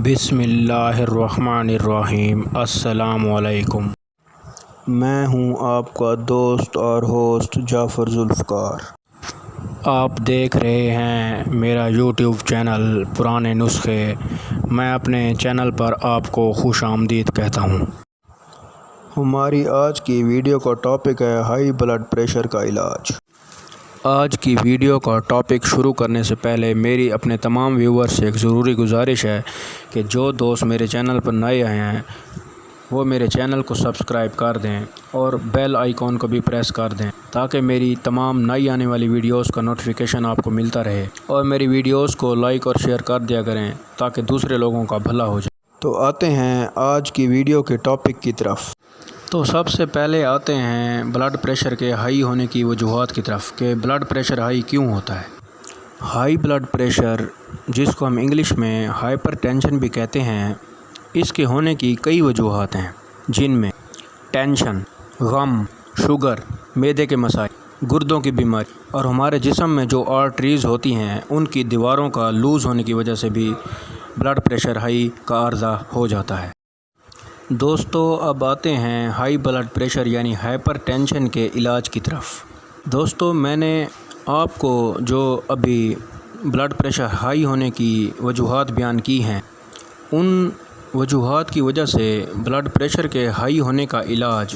بسم اللہ الرحمن الرحیم۔ السلام علیکم۔ میں ہوں آپ کا دوست اور ہوسٹ جعفر ذوالفقار۔ آپ دیکھ رہے ہیں میرا یوٹیوب چینل پرانے نسخے۔ میں اپنے چینل پر آپ کو خوش آمدید کہتا ہوں۔ ہماری آج کی ویڈیو کا ٹاپک ہے ہائی بلڈ پریشر کا علاج۔ آج کی ویڈیو کا ٹاپک شروع کرنے سے پہلے میری اپنے تمام ویور سے ایک ضروری گزارش ہے کہ جو دوست میرے چینل پر نئے آئے ہیں وہ میرے چینل کو سبسکرائب کر دیں اور بیل آئیکن کو بھی پریس کر دیں تاکہ میری تمام نئی آنے والی ویڈیوز کا نوٹیفیکیشن آپ کو ملتا رہے، اور میری ویڈیوز کو لائک اور شیئر کر دیا کریں تاکہ دوسرے لوگوں کا بھلا ہو جائے۔ تو آتے ہیں آج کی ویڈیو کے ٹاپک کی طرف۔ تو سب سے پہلے آتے ہیں بلڈ پریشر کے ہائی ہونے کی وجوہات کی طرف کہ بلڈ پریشر ہائی کیوں ہوتا ہے۔ ہائی بلڈ پریشر، جس کو ہم انگلش میں ہائپر ٹینشن بھی کہتے ہیں، اس کے ہونے کی کئی وجوہات ہیں، جن میں ٹینشن، غم، شوگر، معدے کے مسائل، گردوں کی بیماری اور ہمارے جسم میں جو آرٹریز ہوتی ہیں ان کی دیواروں کا لوز ہونے کی وجہ سے بھی بلڈ پریشر ہائی کا عرضہ ہو جاتا ہے۔ دوستو، اب آتے ہیں ہائی بلڈ پریشر یعنی ہائپر ٹینشن کے علاج کی طرف۔ دوستو، میں نے آپ کو جو ابھی بلڈ پریشر ہائی ہونے کی وجوہات بیان کی ہیں، ان وجوہات کی وجہ سے بلڈ پریشر کے ہائی ہونے کا علاج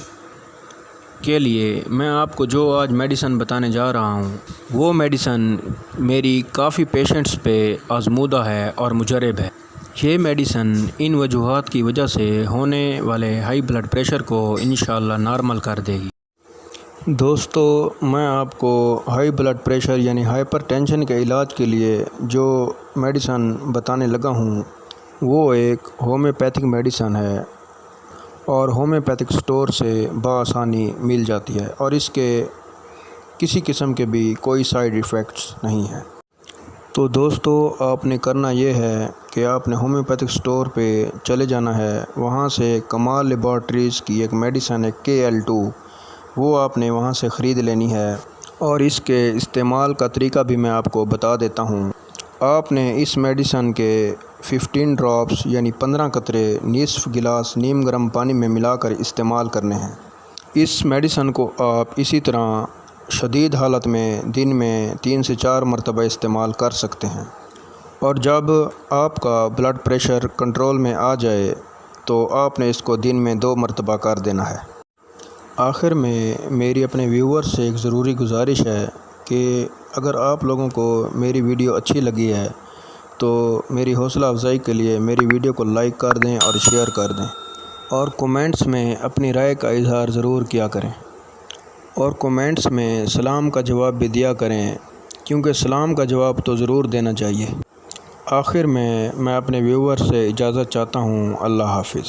کے لیے میں آپ کو جو آج میڈیسن بتانے جا رہا ہوں وہ میڈیسن میری کافی پیشنٹس پہ آزمودہ ہے اور مجرب ہے۔ یہ میڈیسن ان وجوہات کی وجہ سے ہونے والے ہائی بلڈ پریشر کو انشاءاللہ نارمل کر دے گی۔ دوستو، میں آپ کو ہائی بلڈ پریشر یعنی ہائپر ٹینشن کے علاج کے لیے جو میڈیسن بتانے لگا ہوں وہ ایک ہومیوپیتھک میڈیسن ہے اور ہومیوپیتھک سٹور سے بآسانی مل جاتی ہے اور اس کے کسی قسم کے بھی کوئی سائیڈ ایفیکٹس نہیں ہیں۔ تو دوستو، آپ نے کرنا یہ ہے کہ آپ نے ہومیوپیتھک سٹور پہ چلے جانا ہے، وہاں سے کمال لیبارٹریز کی ایک میڈیسن ہے KL2، وہ آپ نے وہاں سے خرید لینی ہے، اور اس کے استعمال کا طریقہ بھی میں آپ کو بتا دیتا ہوں۔ آپ نے اس میڈیسن کے 15 ڈراپس یعنی 15 قطرے نصف گلاس نیم گرم پانی میں ملا کر استعمال کرنے ہیں۔ اس میڈیسن کو آپ اسی طرح شدید حالت میں دن میں 3 سے 4 مرتبہ استعمال کر سکتے ہیں، اور جب آپ کا بلڈ پریشر کنٹرول میں آ جائے تو آپ نے اس کو دن میں 2 مرتبہ کر دینا ہے۔ آخر میں میری اپنے ویور سے ایک ضروری گزارش ہے کہ اگر آپ لوگوں کو میری ویڈیو اچھی لگی ہے تو میری حوصلہ افزائی کے لیے میری ویڈیو کو لائک کر دیں اور شیئر کر دیں، اور کومنٹس میں اپنی رائے کا اظہار ضرور کیا کریں، اور کومنٹس میں سلام کا جواب بھی دیا کریں کیونکہ سلام کا جواب تو ضرور دینا چاہیے۔ آخر میں اپنے ویور سے اجازت چاہتا ہوں۔ اللہ حافظ۔